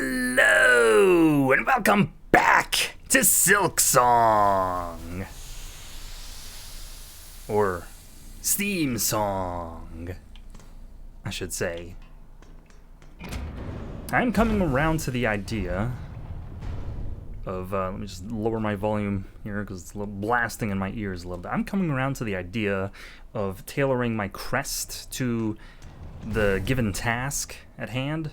Hello, and welcome back to Silksong. Or Steam Song, I should say. I'm coming around to the idea of, let me just lower my volume here because it's a little blasting in my ears a little bit. I'm coming around to the idea of tailoring my crest to the given task at hand.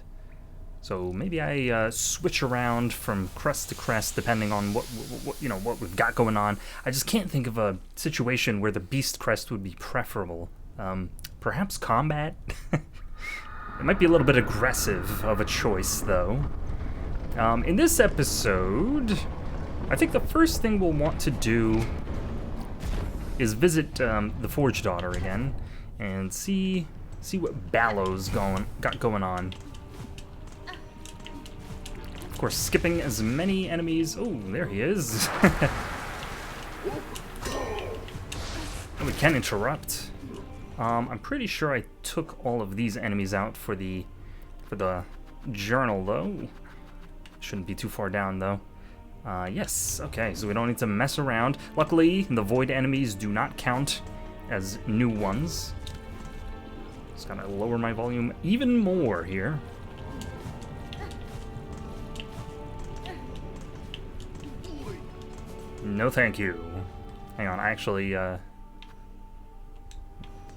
So maybe I switch around from crest to crest depending on what we've got going on. I just can't think of a situation where the beast crest would be preferable. Perhaps combat? It might be a little bit aggressive of a choice, though. In this episode, I think the first thing we'll want to do is visit the Forge Daughter again and see what Ballow's got going on. Of course, skipping as many enemies. Oh, there he is. And we can interrupt. I'm pretty sure I took all of these enemies out for the journal, though. Shouldn't be too far down, though. Yes, okay, so we don't need to mess around. Luckily, the void enemies do not count as new ones. Just gotta lower my volume even more here. No thank you. Hang on, actually,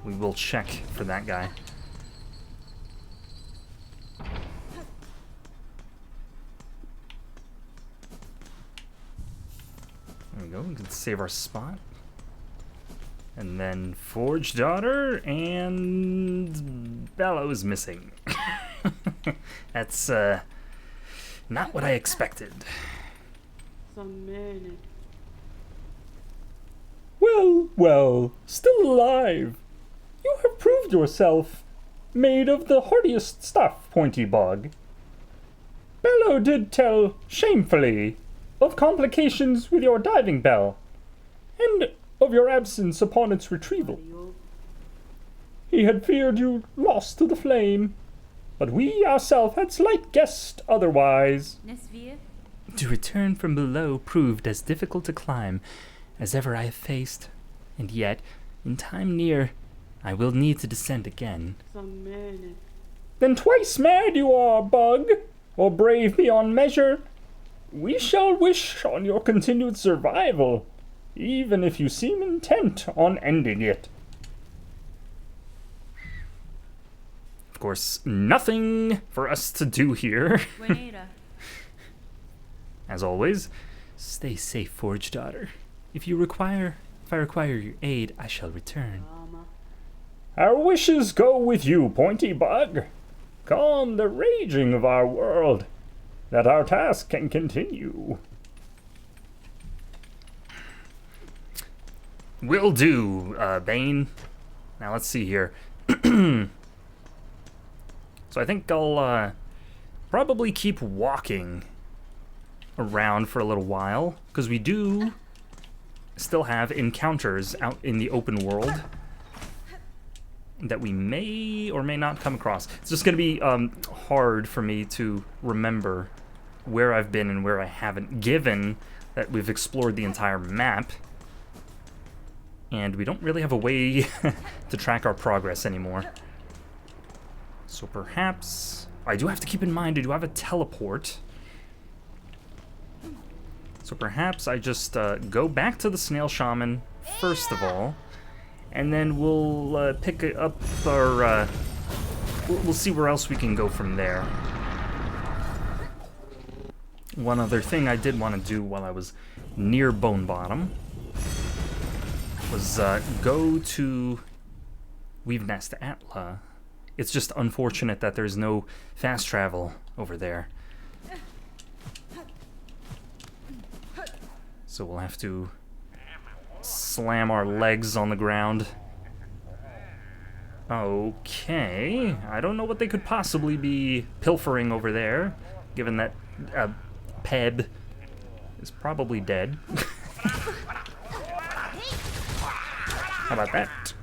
we will check for that guy. There we go, we can save our spot. And then Forge Daughter and Bellow is missing. That's not what I expected. Well, still alive. You have proved yourself made of the hardiest stuff, Pointy Bug. Bellow did tell, shamefully, of complications with your diving bell, and of your absence upon its retrieval. He had feared you lost to the flame, but we ourselves had slight guessed otherwise. To return from below proved as difficult to climb as ever I have faced, and yet, in time near, I will need to descend again. Then twice mad you are, Bug, or brave beyond measure. We shall wish on your continued survival, even if you seem intent on ending it. Of course, nothing for us to do here. As always, stay safe, Forge Daughter. If I require your aid, I shall return. Our wishes go with you, Pointy Bug. Calm the raging of our world, that our task can continue. Will do, Bane. Now let's see here. So I think I'll probably keep walking around for a little while, because we do still have encounters out in the open world that we may or may not come across. It's just going to be hard for me to remember where I've been and where I haven't, given that we've explored the entire map, and we don't really have a way to track our progress anymore. So perhaps, I do have to keep in mind I do have a teleport. So perhaps I just go back to the Snail Shaman first of all, and then we'll pick up our, we'll see where else we can go from there. One other thing I did want to do while I was near Bone Bottom was go to Weave Nest Atla. It's just unfortunate that there's no fast travel over there. So we'll have to slam our legs on the ground. Okay, I don't know what they could possibly be pilfering over there, given that Peb is probably dead. How about that?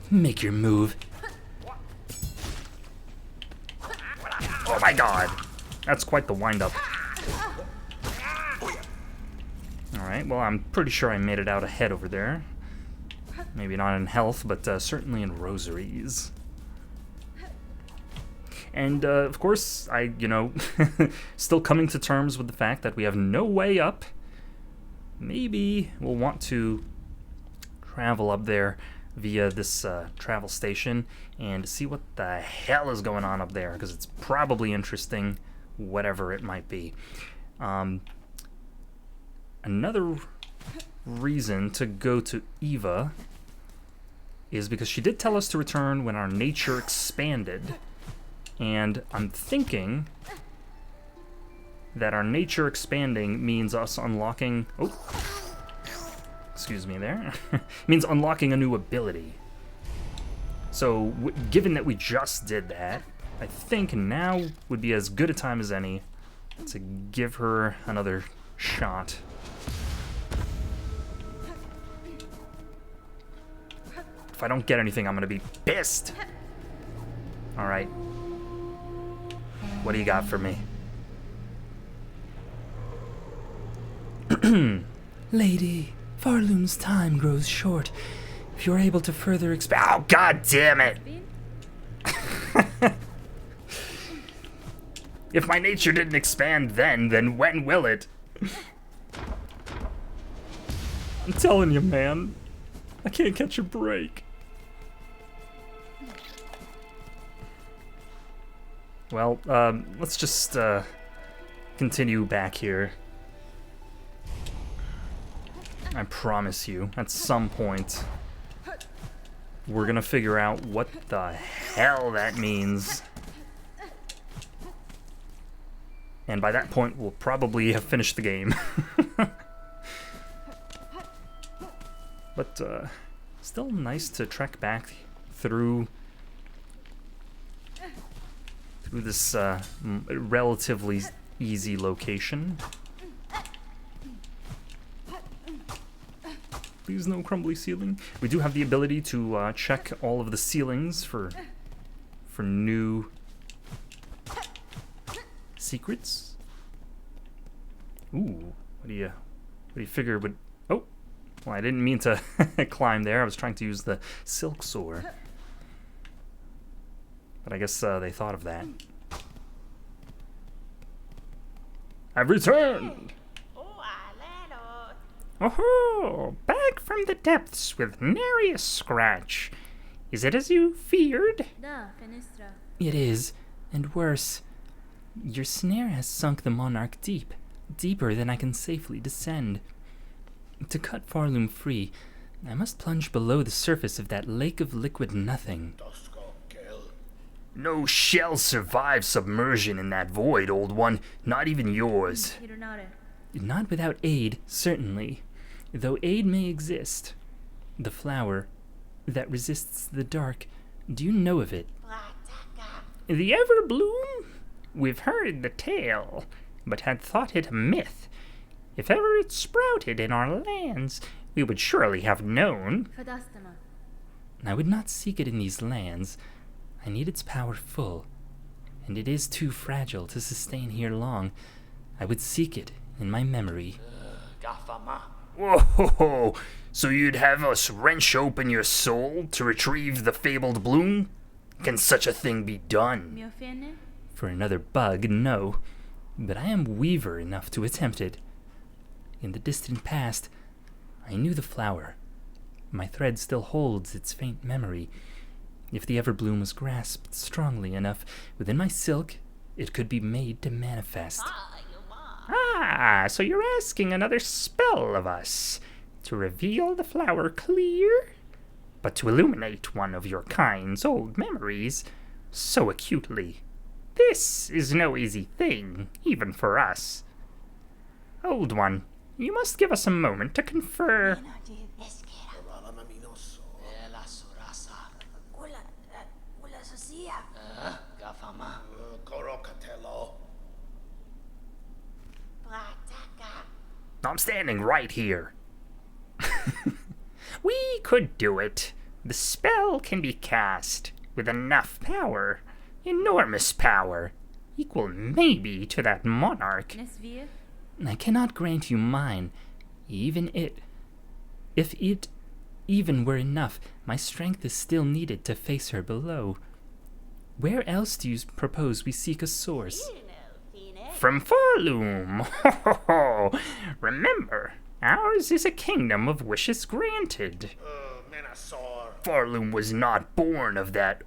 Make your move. Oh, my god! That's quite the wind-up. Alright, well, I'm pretty sure I made it out ahead over there. Maybe not in health, but certainly in rosaries. And, of course, still coming to terms with the fact that we have no way up. Maybe we'll want to travel up there via this travel station and see what the hell is going on up there, because it's probably interesting, whatever it might be. Another reason to go to Eva is because she did tell us to return when our nature expanded. And I'm thinking that our nature expanding means us unlocking... Oh, excuse me there. Means unlocking a new ability. So, given that we just did that, I think now would be as good a time as any to give her another shot. If I don't get anything, I'm gonna be pissed. Alright. What do you got for me? Lady, Farloom's time grows short. If you're able to further expand... Oh, god damn it! If my nature didn't expand then when will it? I'm telling you, man. I can't catch a break. Well, let's just continue back here. I promise you, at some point, we're gonna figure out what the hell that means. And by that point, we'll probably have finished the game. But, still nice to trek back through this relatively easy location. Please no crumbly ceiling. We do have the ability to check all of the ceilings for new secrets. Ooh, what do you figure would... Oh, well, I didn't mean to climb there. I was trying to use the Silksong. But I guess they thought of that. I've returned! Oh, back from the depths with nary a scratch. Is it as you feared? It is, and worse. Your snare has sunk the monarch deep, deeper than I can safely descend. To cut Farloom free, I must plunge below the surface of that lake of liquid nothing. No shell survives submersion in that void, old one. Not even yours. Not without aid, certainly. Though aid may exist. The flower that resists the dark, do you know of it? The Everbloom? We've heard the tale, but had thought it a myth. If ever it sprouted in our lands, we would surely have known. I would not seek it in these lands. I need its power full, and it is too fragile to sustain here long. I would seek it in my memory. Whoa, so you'd have us wrench open your soul to retrieve the fabled bloom? Can such a thing be done? For another bug, no, but I am weaver enough to attempt it. In the distant past, I knew the flower. My thread still holds its faint memory. If the Everbloom was grasped strongly enough within my silk, it could be made to manifest. Ah, so you're asking another spell of us to reveal the flower clear, but to illuminate one of your kind's old memories so acutely. This is no easy thing, even for us. Old one, you must give us a moment to confer. I'm standing right here. We could do it. The spell can be cast with enough power, enormous power, equal maybe to that monarch. I cannot grant you mine, if it even were enough, my strength is still needed to face her below. Where else do you propose we seek a source? From Farloom! Remember, ours is a kingdom of wishes granted. Farloom was not born of that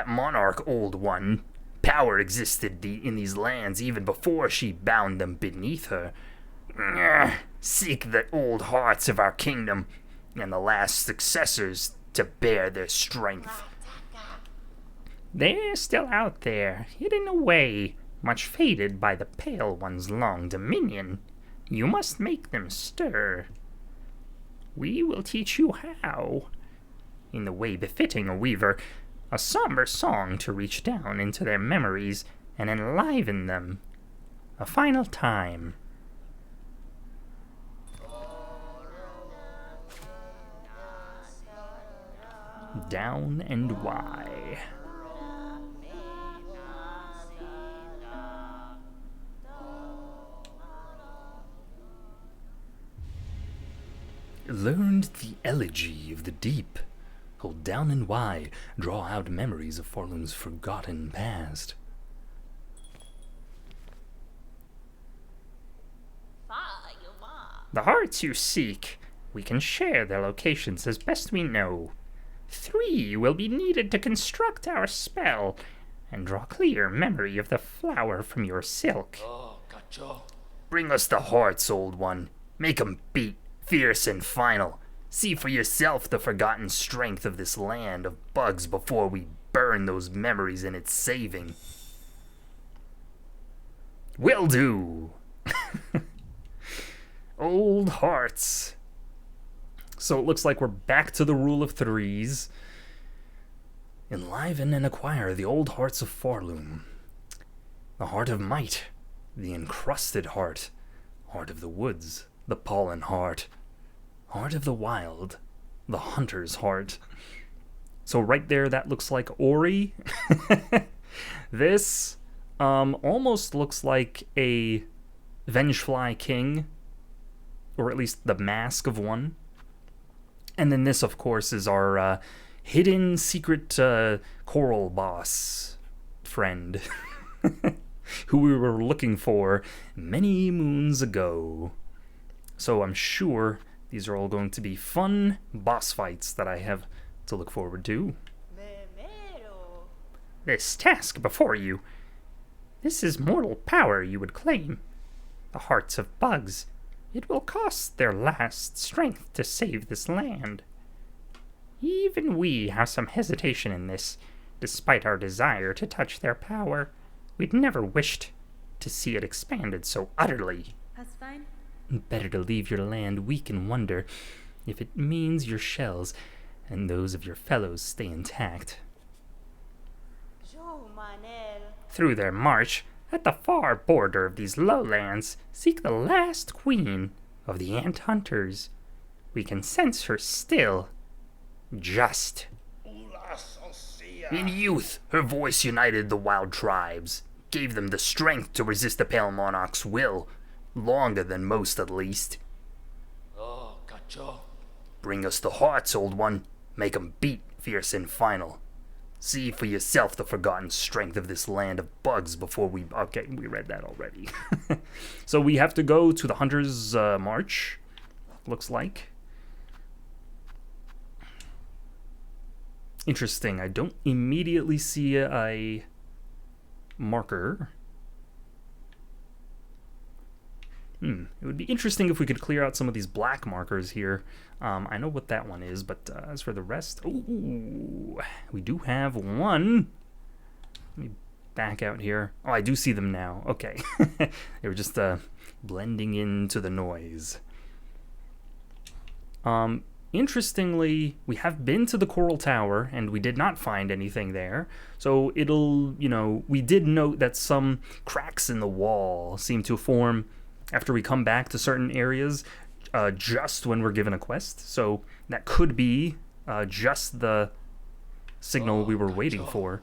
monarch, old one. Power existed in these lands even before she bound them beneath her. Seek the old hearts of our kingdom and the last successors to bear their strength. They're still out there, hidden away, much faded by the Pale One's long dominion. You must make them stir. We will teach you how, in the way befitting a weaver, a somber song to reach down into their memories and enliven them. A final time. Down and why. Learned the elegy of the deep. Hold down and Y, draw out memories of Farloom's forgotten past. The hearts you seek, we can share their locations as best we know. 3 will be needed to construct our spell and draw clear memory of the flower from your silk. Bring us the hearts, old one. Make 'em beat, fierce and final. See for yourself the forgotten strength of this land of bugs before we burn those memories in its saving. Will do! Old hearts. So it looks like we're back to the rule of 3s. Enliven and acquire the old hearts of Farloom. The heart of might, the encrusted heart, heart of the woods, the pollen heart, heart of the wild, the hunter's heart. So right there, that looks like Ori. This almost looks like a Vengefly King, or at least the mask of one. And then this, of course, is our hidden secret coral boss friend who we were looking for many moons ago. So I'm sure these are all going to be fun boss fights that I have to look forward to. This task before you, this is mortal power you would claim. The hearts of bugs. It will cost their last strength to save this land. Even we have some hesitation in this, despite our desire to touch their power. We'd never wished to see it expanded so utterly. That's fine. Better to leave your land weak in wonder, if it means your shells and those of your fellows stay intact. Through their march, at the far border of these lowlands, seek the last queen of the ant hunters. We can sense her still. Just. In youth, her voice united the wild tribes, gave them the strength to resist the Pale Monarch's will, longer than most at least. Bring us the hearts, old one. Make 'em beat, fierce and final. See for yourself the forgotten strength of this land of bugs before we... Okay, we read that already. So we have to go to the Hunter's March, looks like. Interesting, I don't immediately see a marker. It would be interesting if we could clear out some of these black markers here. I know what that one is, but as for the rest... Ooh, we do have one. Let me back out here. Oh, I do see them now. Okay. They were just blending into the noise. Interestingly, we have been to the Coral Tower, and we did not find anything there. So it'll, we did note that some cracks in the wall seem to form after we come back to certain areas, just when we're given a quest. So that could be just the signal we were waiting for.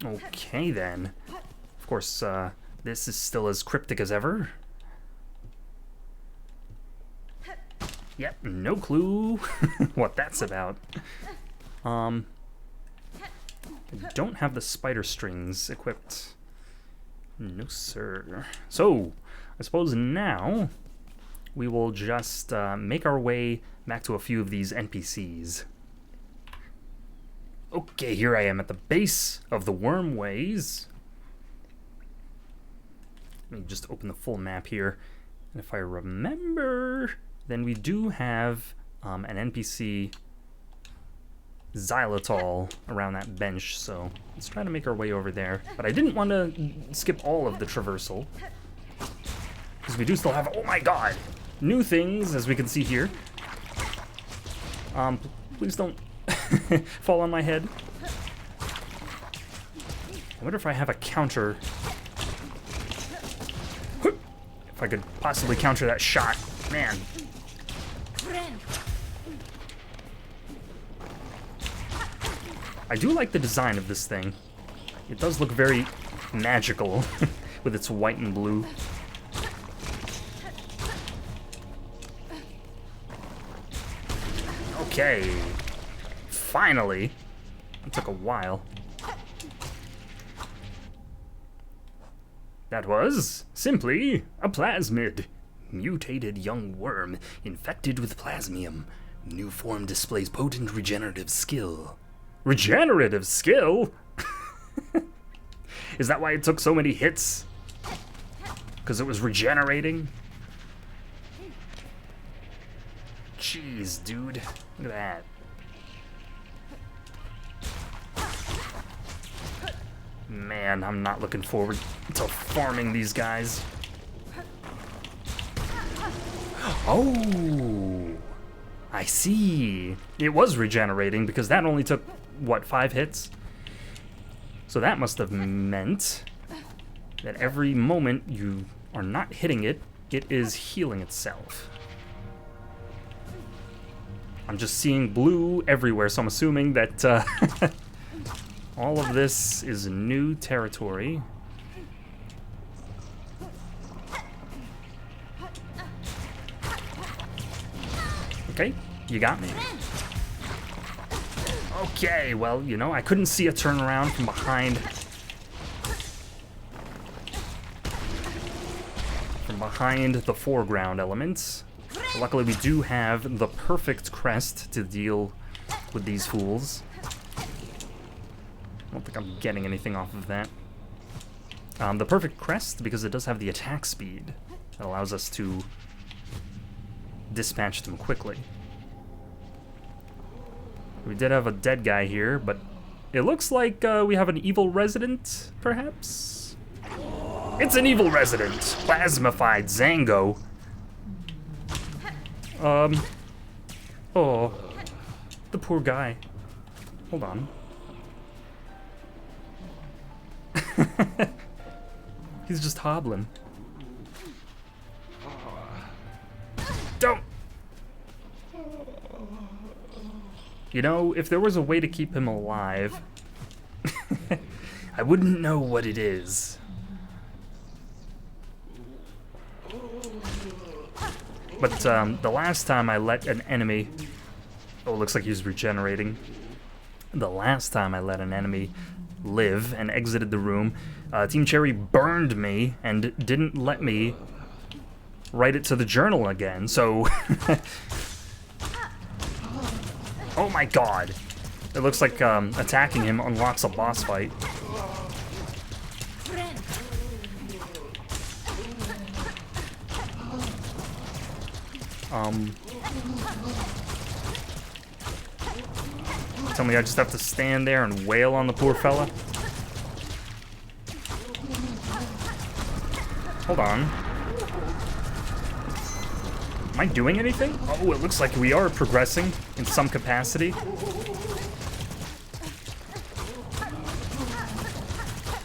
Okay, then. Of course, this is still as cryptic as ever. Yep, no clue what that's about. I don't have the spider strings equipped. No, sir. So, I suppose now we will just make our way back to a few of these NPCs. Okay, here I am at the base of the wormways. Let me just open the full map here. And if I remember, then we do have an NPC xylitol around that bench, so let's try to make our way over there. But I didn't want to skip all of the traversal, because we do still have, oh my god, new things, as we can see here. Please don't fall on my head. I wonder if I have a counter. If I could possibly counter that shot. Man. I do like the design of this thing. It does look very magical with its white and blue. Okay. Finally. It took a while. That was simply a plasmid. Mutated young worm infected with plasmium. New form displays potent regenerative skill. Regenerative skill? Is that why it took so many hits? Because it was regenerating? Jeez, dude. Look at that. Man, I'm not looking forward to farming these guys. Oh, I see. It was regenerating because that only took, what, 5 hits? So that must have meant that every moment you are not hitting it, it is healing itself. I'm just seeing blue everywhere, so I'm assuming that all of this is new territory. Okay, you got me. Okay, well, you know, I couldn't see a turnaround from behind. From behind the foreground elements. But luckily, we do have the perfect crest to deal with these fools. I don't think I'm getting anything off of that. The perfect crest, because it does have the attack speed that allows us to dispatch them quickly. We did have a dead guy here, but it looks like we have an evil resident, perhaps? It's an evil resident! Plasmified Zango. Oh. The poor guy. Hold on. He's just hobbling. Don't! You know, if there was a way to keep him alive, I wouldn't know what it is. But the last time I let an enemy... Oh, it looks like he's regenerating. The last time I let an enemy live and exited the room, Team Cherry burned me and didn't let me write it to the journal again, so... Oh my god. It looks like attacking him unlocks a boss fight. Tell me I just have to stand there and wail on the poor fella? Hold on. Am I doing anything? Oh, it looks like we are progressing in some capacity.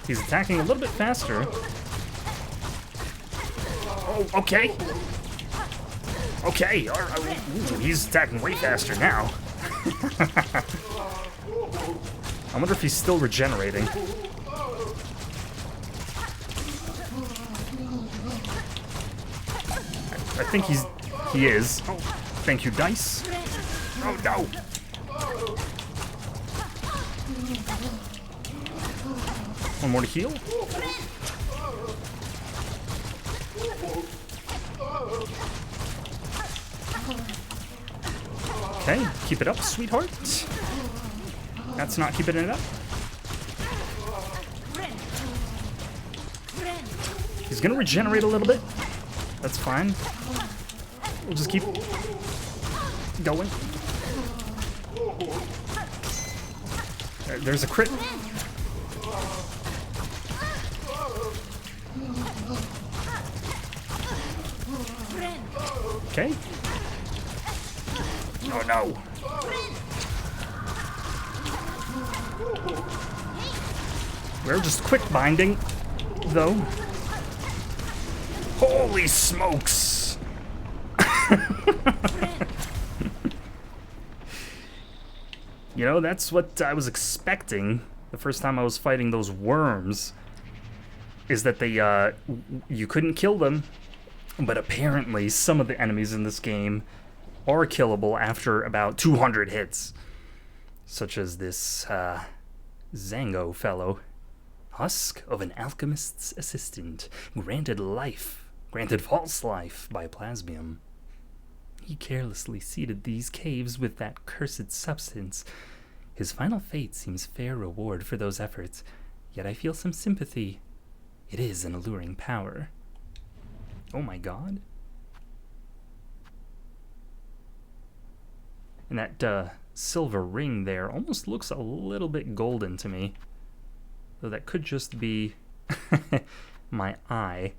He's attacking a little bit faster. Oh, okay. Okay, ooh, he's attacking way faster now. I wonder if he's still regenerating. I think he is. Oh, thank you, dice. Oh no! One more to heal. Okay, keep it up, sweetheart. That's not keeping it up. He's gonna regenerate a little bit. That's fine. We'll just keep going. There's a crit. Okay. Oh no. We're just quick binding, though. Holy smokes! You know, that's what I was expecting the first time I was fighting those worms. Is that they, you couldn't kill them, but apparently some of the enemies in this game are killable after about 200 hits. Such as this, Zango fellow. Husk of an alchemist's assistant, granted false life by plasmium. He carelessly seeded these caves with that cursed substance. His final fate seems fair reward for those efforts, yet I feel some sympathy. It is an alluring power. Oh my god. And that silver ring there almost looks a little bit golden to me. Though that could just be my eye.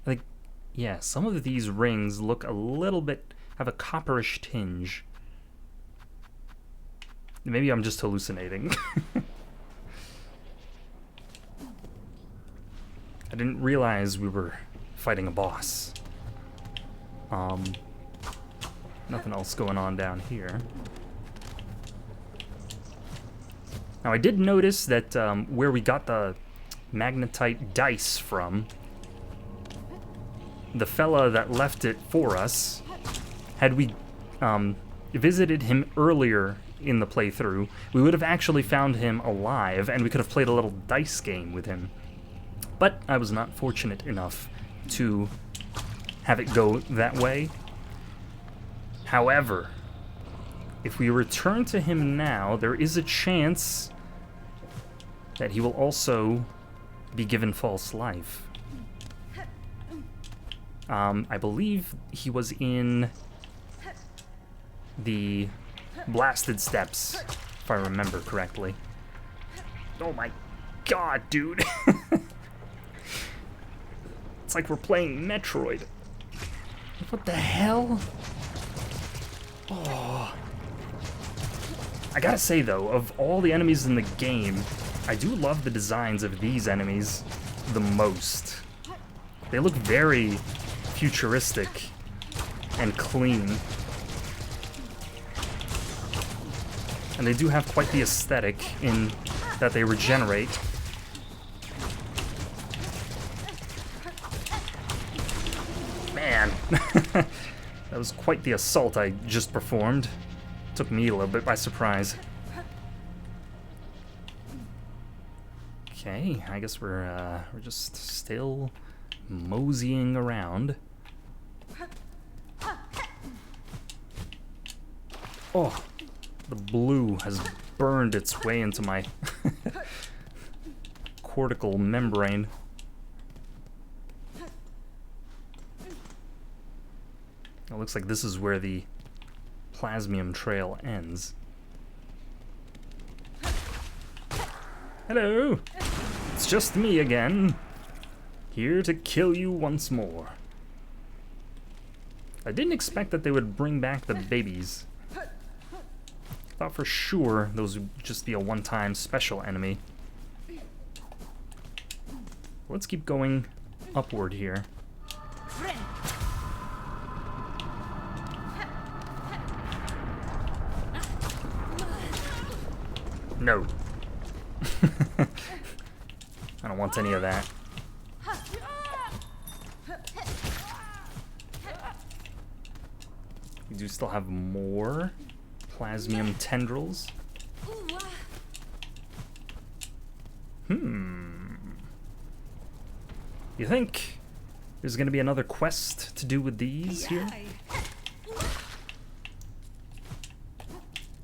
Like, yeah, some of these rings look a little bit, have a copperish tinge. Maybe I'm just hallucinating. I didn't realize we were fighting a boss. Nothing else going on down here. Now I did notice that where we got the magnetite dice from, the fella that left it for us, had we visited him earlier in the playthrough, we would have actually found him alive and we could have played a little dice game with him. But I was not fortunate enough to have it go that way. However, if we return to him now, there is a chance that he will also be given false life. I believe he was in the blasted steps, if I remember correctly. Oh my god, dude. It's like we're playing Metroid. What the hell? Oh. I gotta say though, of all the enemies in the game, I do love the designs of these enemies the most. They look very futuristic and clean. And they do have quite the aesthetic in that they regenerate. Man, that was quite the assault I just performed. Took me a little bit by surprise. Okay, I guess we're just still moseying around. Oh, the blue has burned its way into my cortical membrane. It looks like this is where the plasmium trail ends. Hello! It's just me again. Here to kill you once more. I didn't expect that they would bring back the babies. Thought for sure those would just be a one-time special enemy. Let's keep going upward here. No. I don't want any of that. We do still have more plasmium tendrils. You think there's gonna be another quest to do with these here?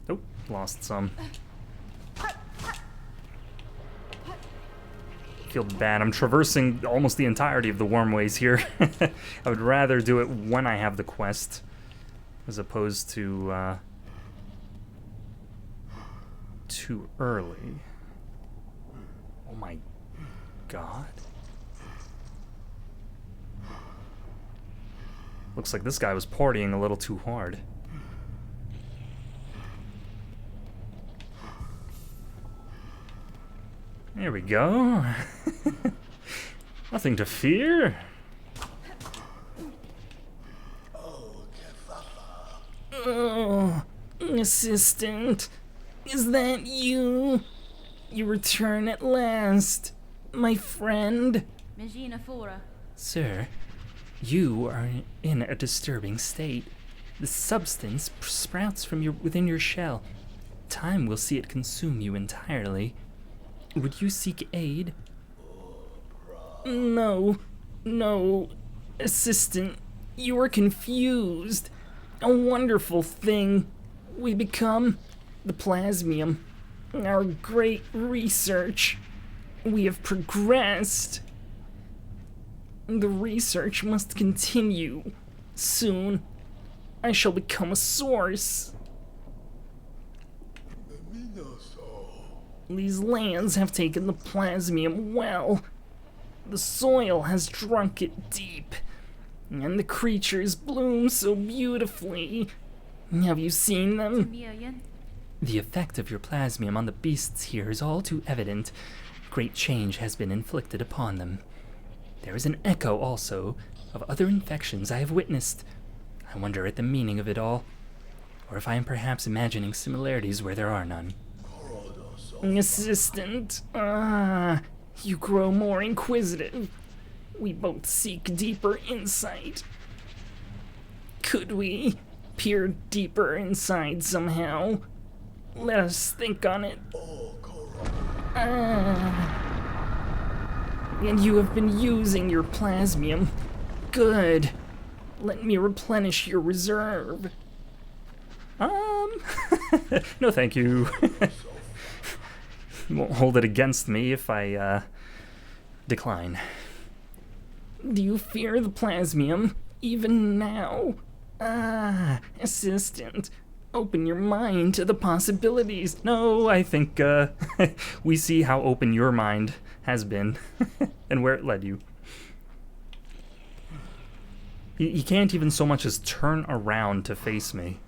Oh, lost some. Feel bad. I'm traversing almost the entirety of the wormways here. I would rather do it when I have the quest, as opposed to too early. Oh my god. Looks like this guy was partying a little too hard. There we go. Nothing to fear. Oh, assistant, is that you? You return at last, my friend. Sir, you are in a disturbing state. The substance sprouts from within your shell. Time will see it consume you entirely. Would you seek aid? No, assistant, you are confused. A wonderful thing we become, the plasmium, our great research. We have progressed. The research must continue. Soon, I shall become a source. These lands have taken the plasmium well. The soil has drunk it deep, and the creatures bloom so beautifully. Have you seen them? The effect of your plasmium on the beasts here is all too evident. Great change has been inflicted upon them. There is an echo also of other infections I have witnessed. I wonder at the meaning of it all, or if I am perhaps imagining similarities where there are none. Assistant, you grow more inquisitive. We both seek deeper insight. Could we peer deeper inside somehow? Let us think on it. And you have been using your plasmium. Good. Let me replenish your reserve. No thank you. You won't hold it against me if I, decline. Do you fear the plasmium, even now? Assistant, open your mind to the possibilities. No, I think, we see how open your mind has been and where it led you. He can't even so much as turn around to face me.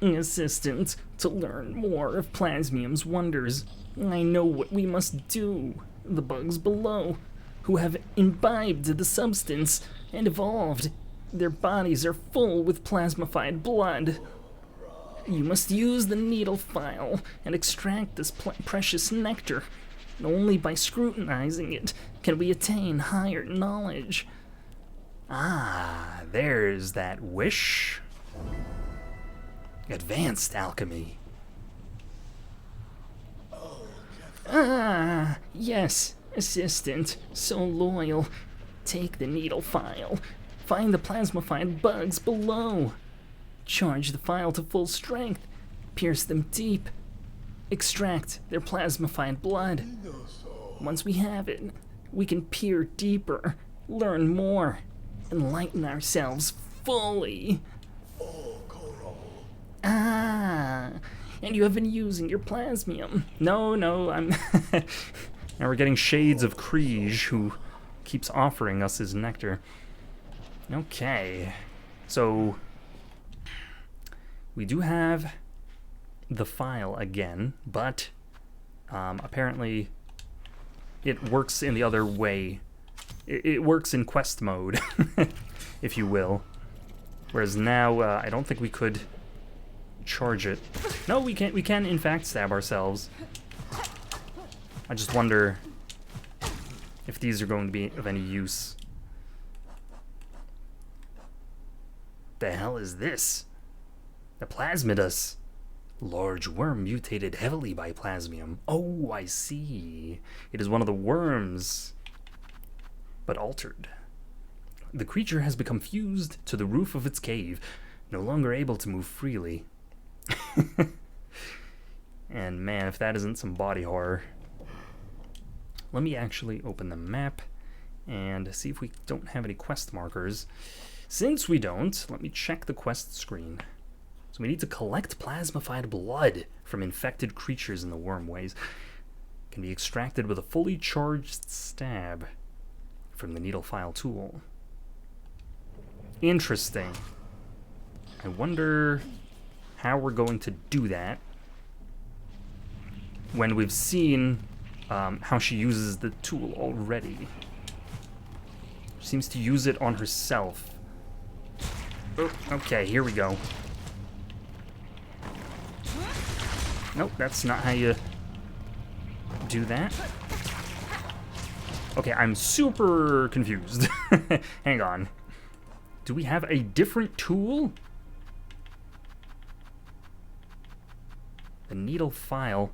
Assistant, to learn more of plasmium's wonders, I know what we must do. The bugs below, who have imbibed the substance and evolved, their bodies are full with plasmified blood. You must use the needle file and extract this precious nectar. Only by scrutinizing it can we attain higher knowledge. Ah, there's that wish. Advanced alchemy. Yes, assistant, so loyal. Take the needle file. Find the plasmified bugs below. Charge the file to full strength. Pierce them deep. Extract their plasmified blood. Once we have it, we can peer deeper, learn more, enlighten ourselves fully. And you have been using your plasmium. No, I'm... Now we're getting shades of Kriege, who keeps offering us his nectar. Okay. So, we do have the file again, but apparently it works in the other way. It works in quest mode, if you will. Whereas now, I don't think we could charge it. No, we can't. We can, in fact, stab ourselves. I just wonder if these are going to be of any use. The hell is this? The plasmidus. Large worm mutated heavily by plasmium. Oh, I see. It is one of the worms, but altered. The creature has become fused to the roof of its cave, no longer able to move freely. And man, if that isn't some body horror. Let me actually open the map and see if we don't have any quest markers. Since we don't, let me check the quest screen. So we need to collect plasmified blood from infected creatures in the wormways. Can be extracted with a fully charged stab from the needle file tool. Interesting. I wonder how we're going to do that when we've seen how she uses the tool already. She seems to use it on herself. Oh, okay, here we go. Nope, that's not how you do that. Okay, I'm super confused. Hang on. Do we have a different tool? The needle file.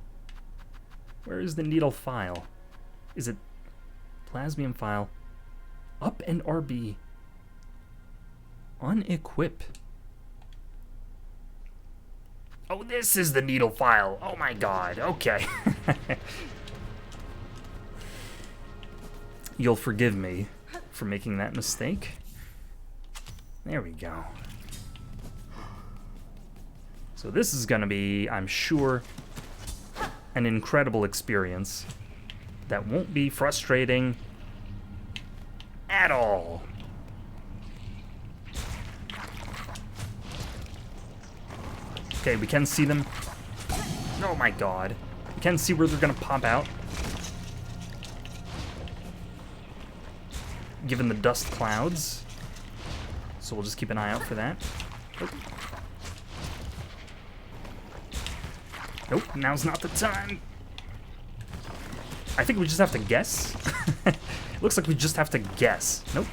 Where is the needle file? Is it plasmium file? Up and RB. Unequip. Oh, this is the needle file. Oh my god. Okay. You'll forgive me for making that mistake. There we go. So this is gonna be, I'm sure, an incredible experience that won't be frustrating at all. Okay, we can see them. Oh my god. We can see where they're gonna pop out. Given the dust clouds. So we'll just keep an eye out for that. Oh. Nope, now's not the time. I think we just have to guess. Looks like we just have to guess. Nope.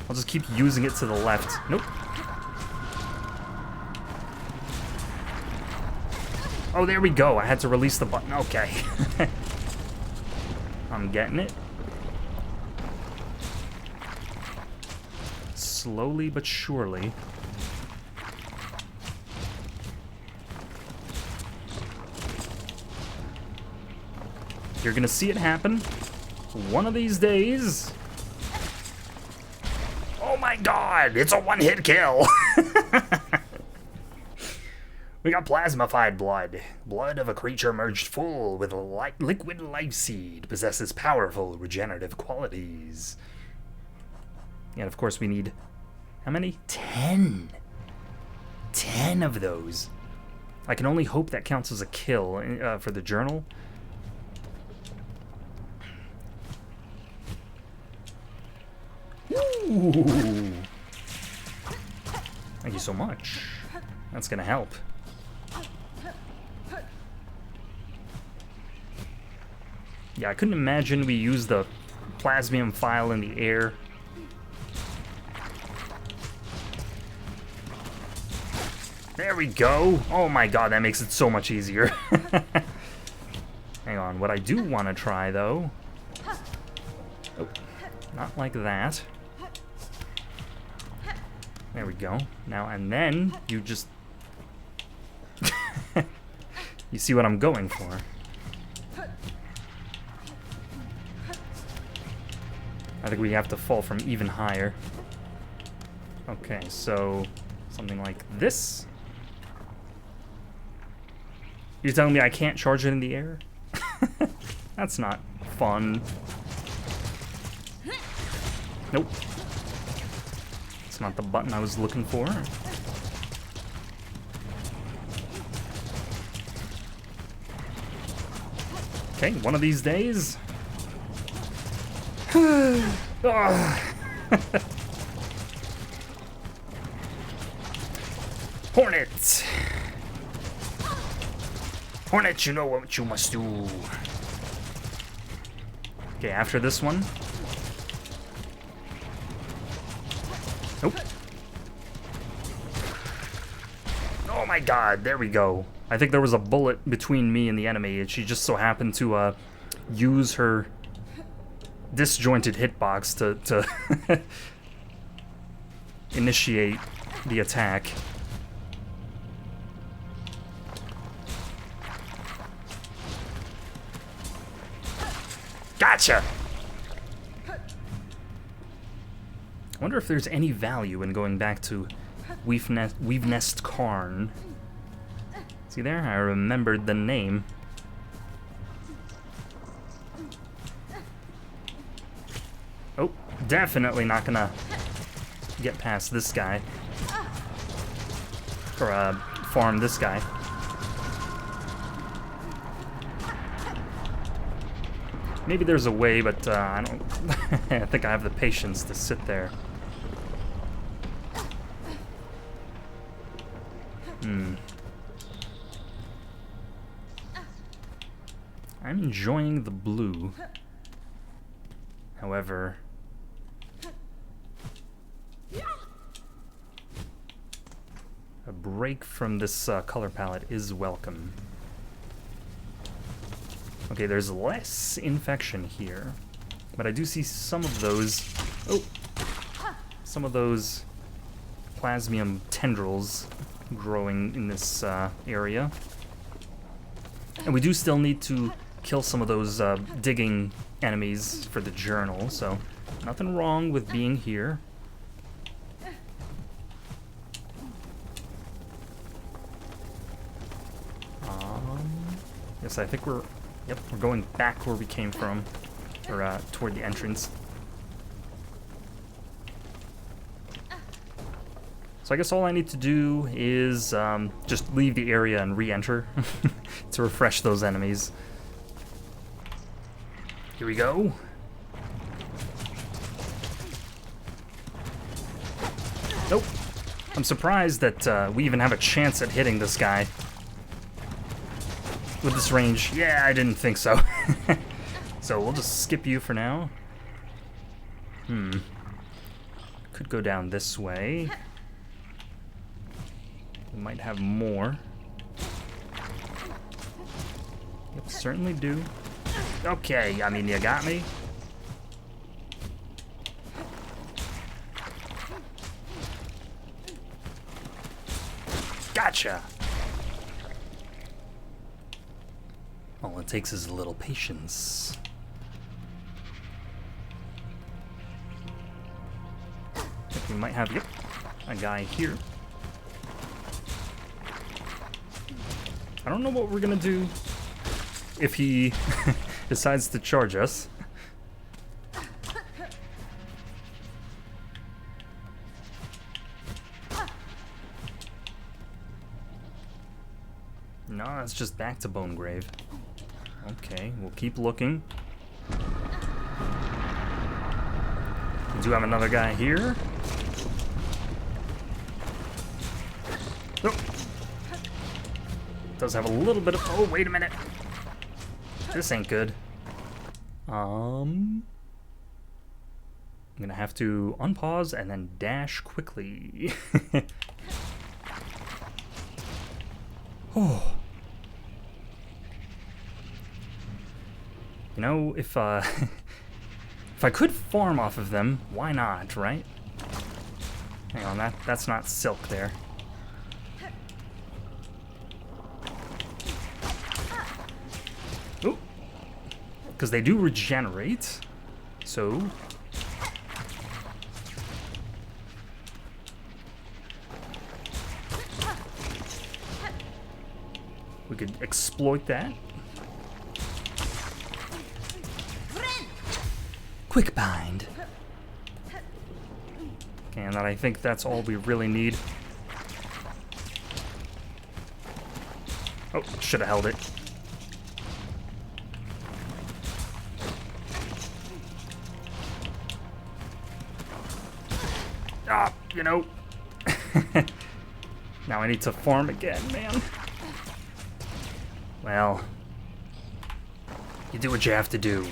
I'll just keep using it to the left. Nope. Oh, there we go. I had to release the button. Okay. I'm getting it. Slowly but surely. You're gonna see it happen one of these days. Oh my god, it's a one-hit kill. We got plasmified blood. Blood of a creature merged full with liquid life seed. Possesses powerful regenerative qualities. And of course we need, how many? 10. 10 of those. I can only hope that counts as a kill for the journal. Ooh. Thank you so much. That's gonna help. Yeah, I couldn't imagine we use the plasmium file in the air. There we go. Oh my god, that makes it so much easier. Hang on, what I do want to try though. Oh, not like that. There we go. Now and then you just you see what I'm going for. I think we have to fall from even higher. Okay, so something like this. You're telling me I can't charge it in the air? That's not fun. Nope. It's not the button I was looking for. Okay, one of these days. Hornet! Hornet, you know what you must do. Okay, after this one. Nope. Oh my god, there we go. I think there was a bullet between me and the enemy, and she just so happened to use her disjointed hitbox to initiate the attack. Gotcha! I wonder if there's any value in going back to Weavenest Karn. See there? I remembered the name. Oh, definitely not gonna get past this guy. Or, farm this guy. Maybe there's a way, but I don't I think I have the patience to sit there. I'm enjoying the blue. However, a break from this color palette is welcome. Okay, there's less infection here, but I do see some of those. Oh, some of those plasmium tendrils growing in this area, and we do still need to kill some of those digging enemies for the journal. So, nothing wrong with being here. Yes, I think we're going back where we came from, or toward the entrance. So I guess all I need to do is just leave the area and re-enter to refresh those enemies. Here we go. Nope. I'm surprised that we even have a chance at hitting this guy with this range. Yeah, I didn't think so. So we'll just skip you for now. Could go down this way. We might have more. Yep, certainly do. Okay, I mean, you got me. Gotcha! All it takes is a little patience. I think we might have, yep, a guy here. I don't know what we're gonna do if he decides to charge us. No, it's just back to Bonegrave. Okay, we'll keep looking. We do have another guy here. Oh. Does have a little bit of... Oh, wait a minute. This ain't good. I'm gonna have to unpause and then dash quickly. Oh. You know, if if I could farm off of them, why not, right? Hang on, that's not silk there. Ooh. Because they do regenerate, so... we could exploit that. Quick bind. And I think that's all we really need. Oh, should have held it. Ah, you know. Now I need to farm again, man. Well, you do what you have to do.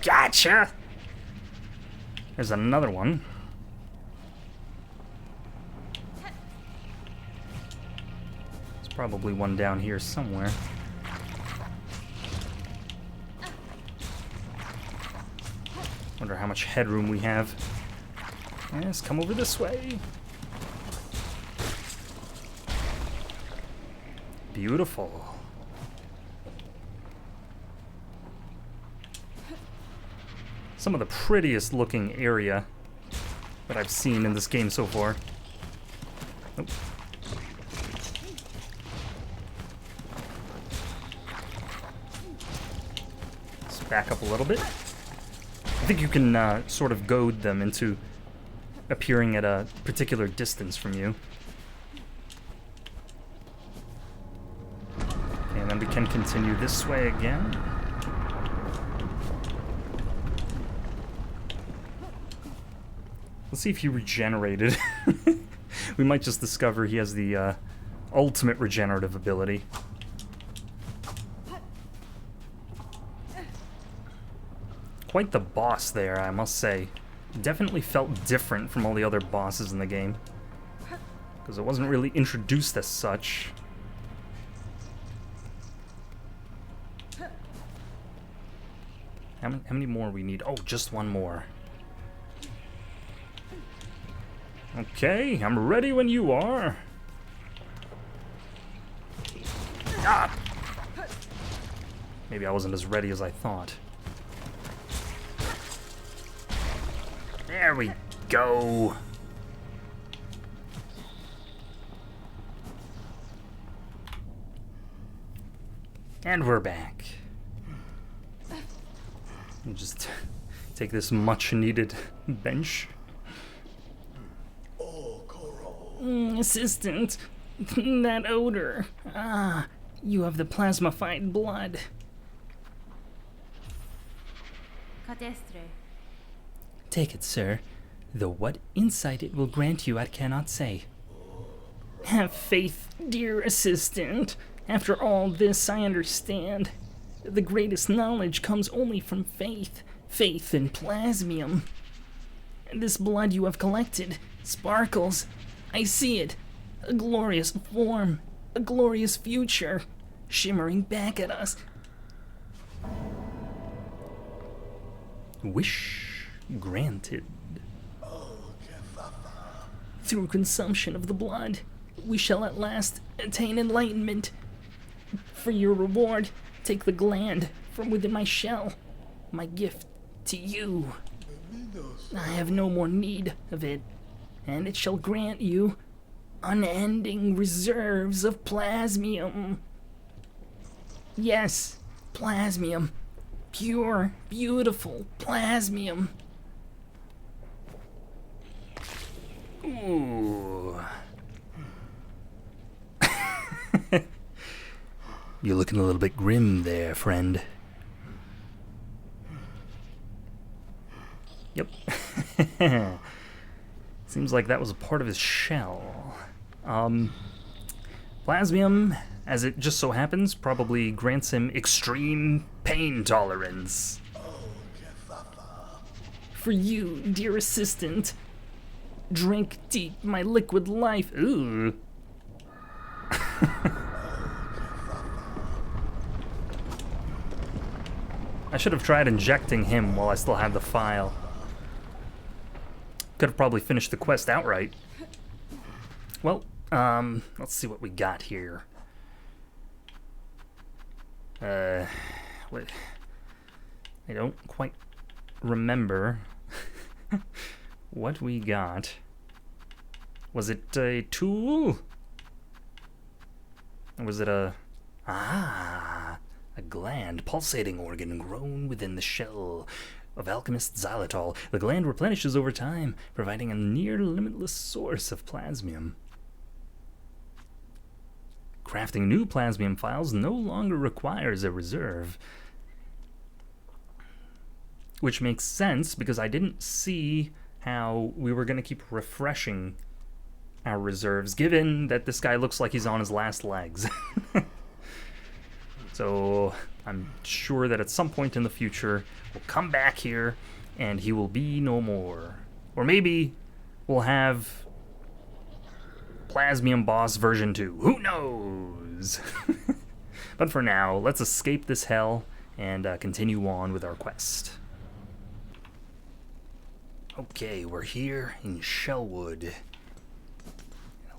Gotcha! There's another one. There's probably one down here somewhere. Wonder how much headroom we have. Yes, come over this way. Beautiful. Some of the prettiest looking area that I've seen in this game so far. Nope. Let's back up a little bit. I think you can sort of goad them into appearing at a particular distance from you. And then we can continue this way again. Let's see if he regenerated. We might just discover he has the ultimate regenerative ability. Quite the boss there, I must say. Definitely felt different from all the other bosses in the game, because it wasn't really introduced as such. How many more we need? Oh, just one more. Okay, I'm ready when you are. Ah! Maybe I wasn't as ready as I thought. There we go. And we're back. We'll just take this much-needed bench. Assistant, that odor. Ah, you have the plasmified blood. Take it, sir. Though what insight it will grant you, I cannot say. Have faith, dear assistant. After all this, I understand. The greatest knowledge comes only from faith. Faith in plasmium. This blood you have collected sparkles. I see it. A glorious form. A glorious future. Shimmering back at us. Wish granted. Through consumption of the blood, we shall at last attain enlightenment. For your reward, take the gland from within my shell. My gift to you. I have no more need of it, and it shall grant you unending reserves of plasmium. Yes, plasmium. Pure, beautiful plasmium. Ooh. You're looking a little bit grim there, friend. Yep. Seems like that was a part of his shell. Plasmium, as it just so happens, probably grants him extreme pain tolerance. For you, dear assistant, drink deep my liquid life. Ooh. I should have tried injecting him while I still had the file. Could have probably finished the quest outright. Well, let's see what we got here. Wait. I don't quite remember what we got. Was it a tool? Or was it a gland, pulsating organ grown within the shell of alchemist xylitol? The gland replenishes over time, providing a near limitless source of plasmium. Crafting new plasmium files no longer requires a reserve. Which makes sense, because I didn't see how we were going to keep refreshing our reserves, given that this guy looks like he's on his last legs. So I'm sure that at some point in the future, we'll come back here, and he will be no more. Or maybe we'll have Plasmium Boss version 2. Who knows? But for now, let's escape this hell and continue on with our quest. Okay, we're here in Shellwood. It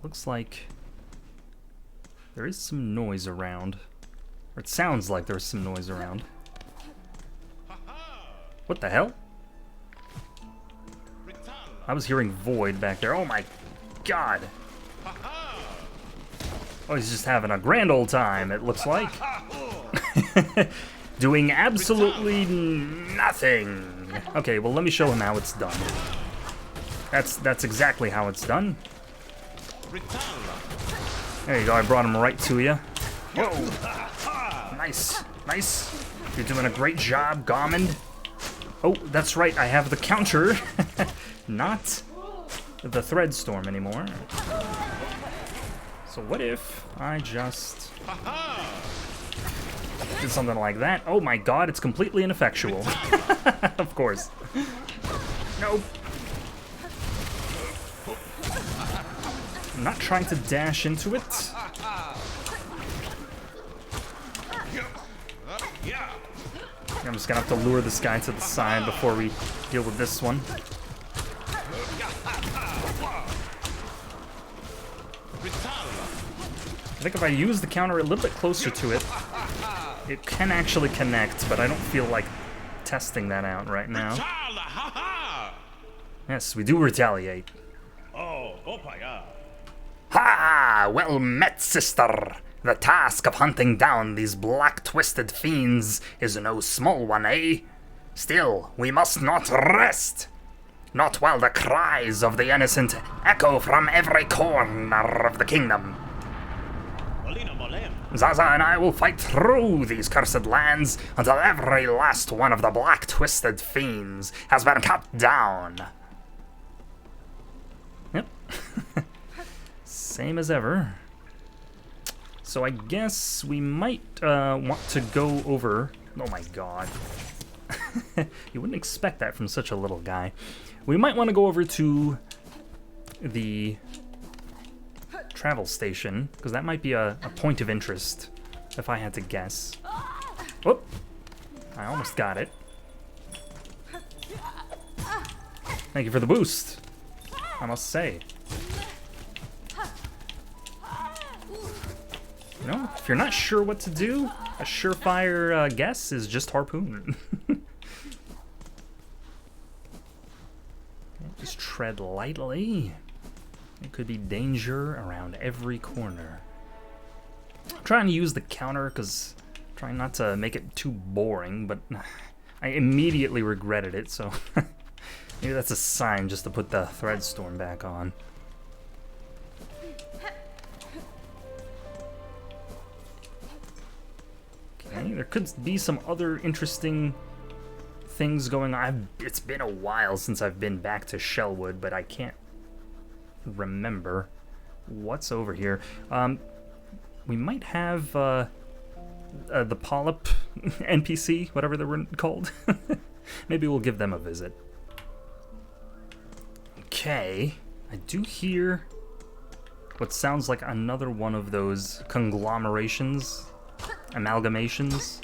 looks like there is some noise around. Or it sounds like there's some noise around. What the hell? I was hearing Void back there. Oh my god! Oh, he's just having a grand old time, it looks like. Doing absolutely nothing. Okay, well, let me show him how it's done. That's exactly how it's done. There you go, I brought him right to you. Whoa! Nice, nice. You're doing a great job, Garmond. Oh, that's right, I have the counter. Not the thread storm anymore. So what if I just did something like that? Oh my god, it's completely ineffectual. Of course. Nope. I'm not trying to dash into it. I'm just gonna have to lure this guy to the side before we deal with this one. I think if I use the counter a little bit closer to it, it can actually connect, but I don't feel like testing that out right now. Yes, we do retaliate. Ha! Well met, sister. The task of hunting down these black-twisted fiends is no small one, eh? Still, we must not rest. Not while the cries of the innocent echo from every corner of the kingdom. Zaza and I will fight through these cursed lands until every last one of the black-twisted fiends has been cut down. Yep. Same as ever. So I guess we might want to go over... Oh my god. You wouldn't expect that from such a little guy. We might want to go over to the travel station, because that might be a point of interest, if I had to guess. Whoop! I almost got it. Thank you for the boost, I must say. You know, if you're not sure what to do, a surefire guess is just harpoon. Just tread lightly. There could be danger around every corner. I'm trying to use the counter because I'm trying not to make it too boring, but I immediately regretted it, so maybe that's a sign just to put the thread storm back on. Okay, there could be some other interesting things going on. It's been a while since I've been back to Shellwood, but I can't remember what's over here. We might have the polyp NPC, whatever they were called. Maybe we'll give them a visit. Okay, I do hear what sounds like another one of those conglomerations, amalgamations,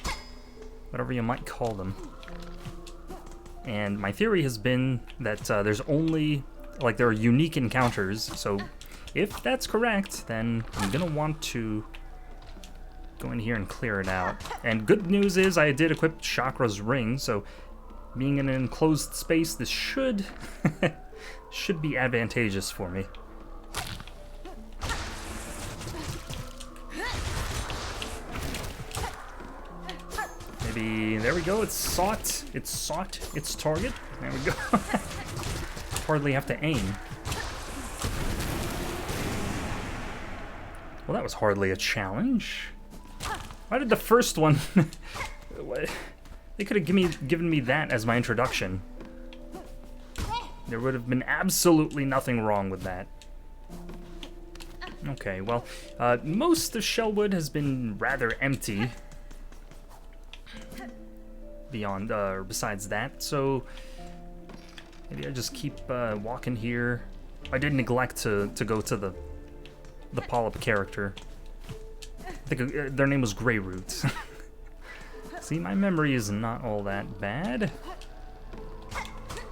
whatever you might call them. And my theory has been that there's only, like, there are unique encounters, so if that's correct, then I'm gonna want to go in here and clear it out. And good news is I did equip Chakra's ring, so being in an enclosed space, this should should be advantageous for me. Maybe, there we go, it's sought its target. There we go. Hardly have to aim. Well, that was hardly a challenge. Why did the first one... They could have given me that as my introduction. There would have been absolutely nothing wrong with that. Okay, well, most of Shellwood has been rather empty beyond, besides that, so maybe I just keep walking here. I did neglect to go to the polyp character. I think their name was Greyroot. See, my memory is not all that bad.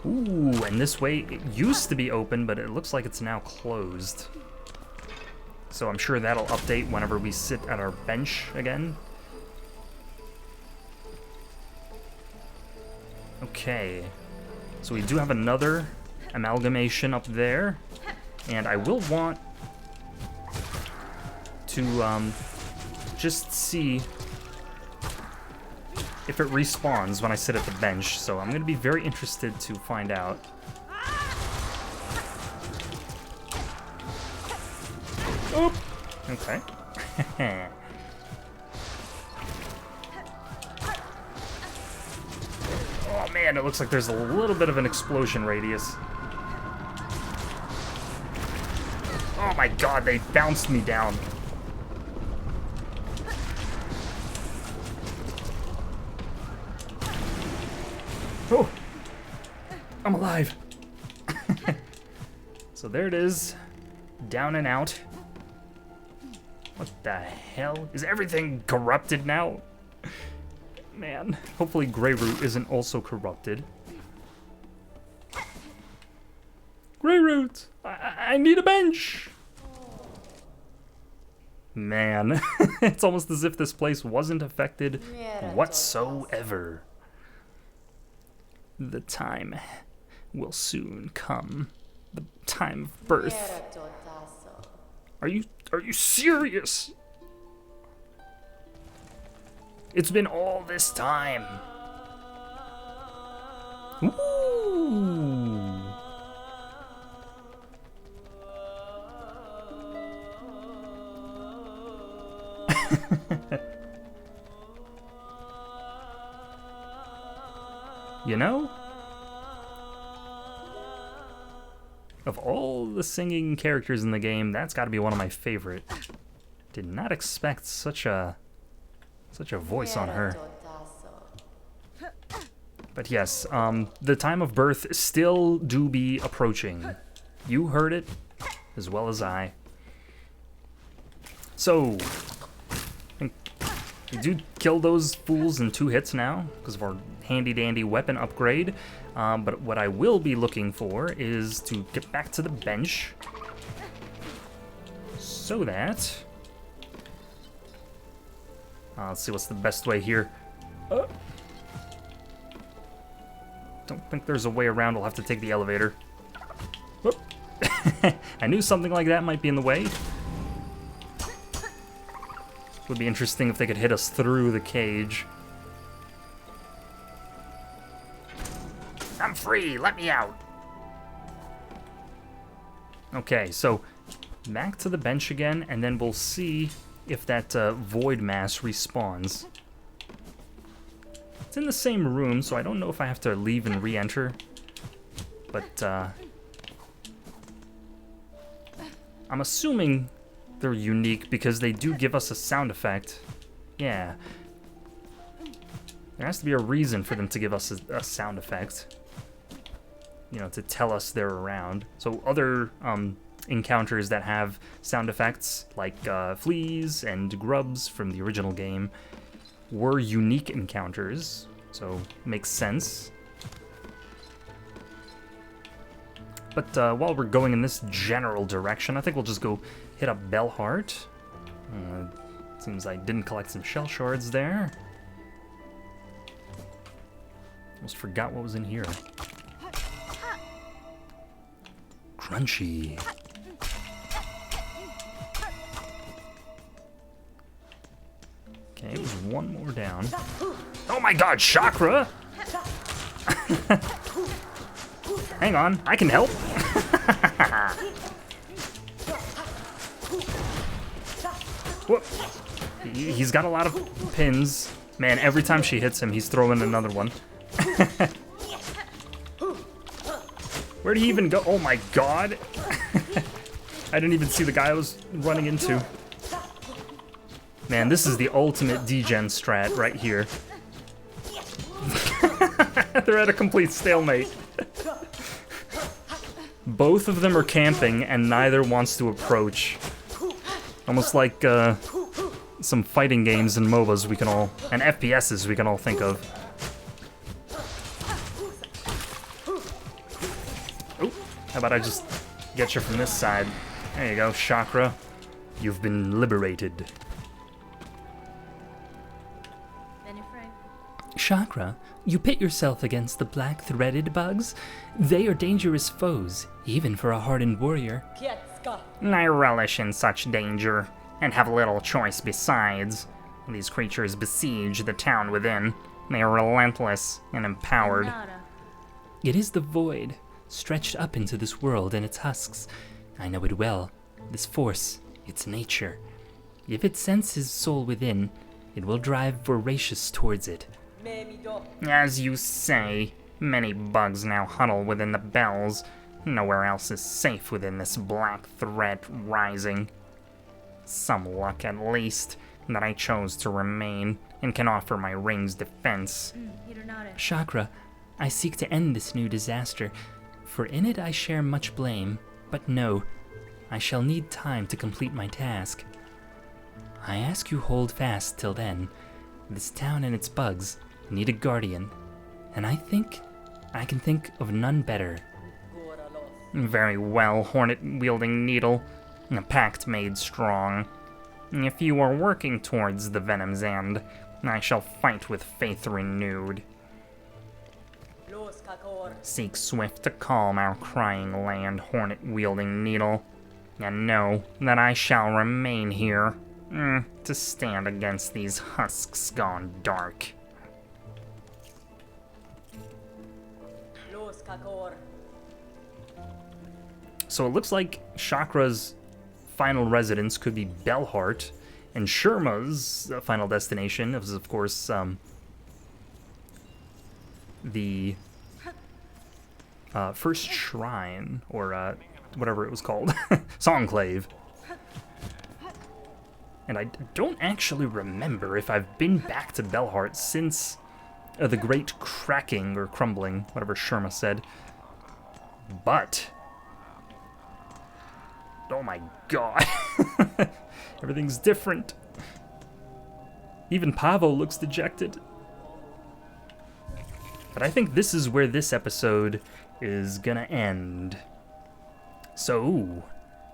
Ooh, and this way it used to be open, but it looks like it's now closed. So I'm sure that'll update whenever we sit at our bench again. Okay, so we do have another amalgamation up there, and I will want to just see if it respawns when I sit at the bench, so I'm going to be very interested to find out. Oop! Okay. Oh man, it looks like there's a little bit of an explosion radius. Oh my god, they bounced me down. Oh, I'm alive. So there it is, down and out. What the hell? Is everything corrupted now? Man, hopefully Greyroot isn't also corrupted. Greyroot, I need a bench. Man, it's almost as if this place wasn't affected whatsoever. The time will soon come. The time of birth. Are you serious? It's been all this time. Ooh. You know, of all the singing characters in the game, that's got to be one of my favorite. Did not expect such a voice on her. But yes, the time of birth still do be approaching. You heard it as well as I. So, we do kill those fools in 2 hits now because of our handy-dandy weapon upgrade. But what I will be looking for is to get back to the bench so that... let's see what's the best way here. Don't think there's a way around. We'll have to take the elevator. Whoop. I knew something like that might be in the way. Would be interesting if they could hit us through the cage. I'm free, let me out. Okay, so back to the bench again, and then we'll see if that void mass respawns. It's in the same room, so I don't know if I have to leave and re-enter. But I'm assuming they're unique because they do give us a sound effect. Yeah. There has to be a reason for them to give us a sound effect. You know, to tell us they're around. So other encounters that have sound effects, like fleas and grubs from the original game, were unique encounters, so makes sense. But while we're going in this general direction, I think we'll just go hit up Bellheart. Seems I didn't collect some shell shards there. Almost forgot what was in here. Crunchy. Okay, there's one more down. Oh my god, chakra! Hang on, I can help. Whoop. He's got a lot of pins. Man, every time she hits him, he's throwing another one. Where did he even go? Oh my god. I didn't even see the guy I was running into. Man, this is the ultimate degen strat right here. They're at a complete stalemate. Both of them are camping, and neither wants to approach. Almost like some fighting games and MOBAs we can all, and FPSs we can all think of. Oh, how about I just get you from this side? There you go, Chakra. You've been liberated. Chakra, you pit yourself against the black-threaded bugs? They are dangerous foes, even for a hardened warrior. I relish in such danger, and have little choice besides. These creatures besiege the town within. They are relentless and empowered. It is the void, stretched up into this world and its husks. I know it well. This force, its nature. If it senses soul within, it will drive voracious towards it. As you say, many bugs now huddle within the bells. Nowhere else is safe within this black thread rising. Some luck, at least, that I chose to remain and can offer my ring's defense. Chakra, I seek to end this new disaster, for in it I share much blame, but no, I shall need time to complete my task. I ask you hold fast till then. This town and its bugs need a guardian, and I think I can think of none better. Very well, hornet-wielding needle. A pact made strong. If you are working towards the venom's end, I shall fight with faith renewed. Seek swift to calm our crying land, hornet-wielding needle, and know that I shall remain here, to stand against these husks gone dark. So it looks like Chakra's final residence could be Belhart, and Sherma's final destination is, of course, the first shrine, or whatever it was called, Songclave. And I don't actually remember if I've been back to Belhart since the great cracking or crumbling, whatever Sherma said. But oh my god. Everything's different. Even Pavo looks dejected. But I think this is where this episode is gonna end. So,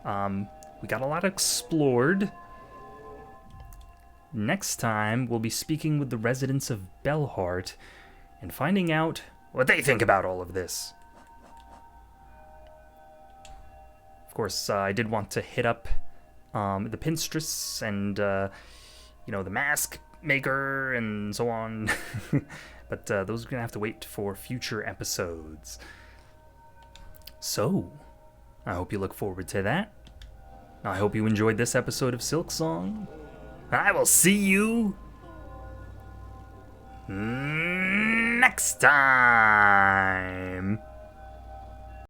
we got a lot explored. Next time, we'll be speaking with the residents of Belhart and finding out what they think about all of this. Of course, I did want to hit up the pinstress and, the mask maker and so on. But those are going to have to wait for future episodes. So, I hope you look forward to that. I hope you enjoyed this episode of Silksong. I will see you next time.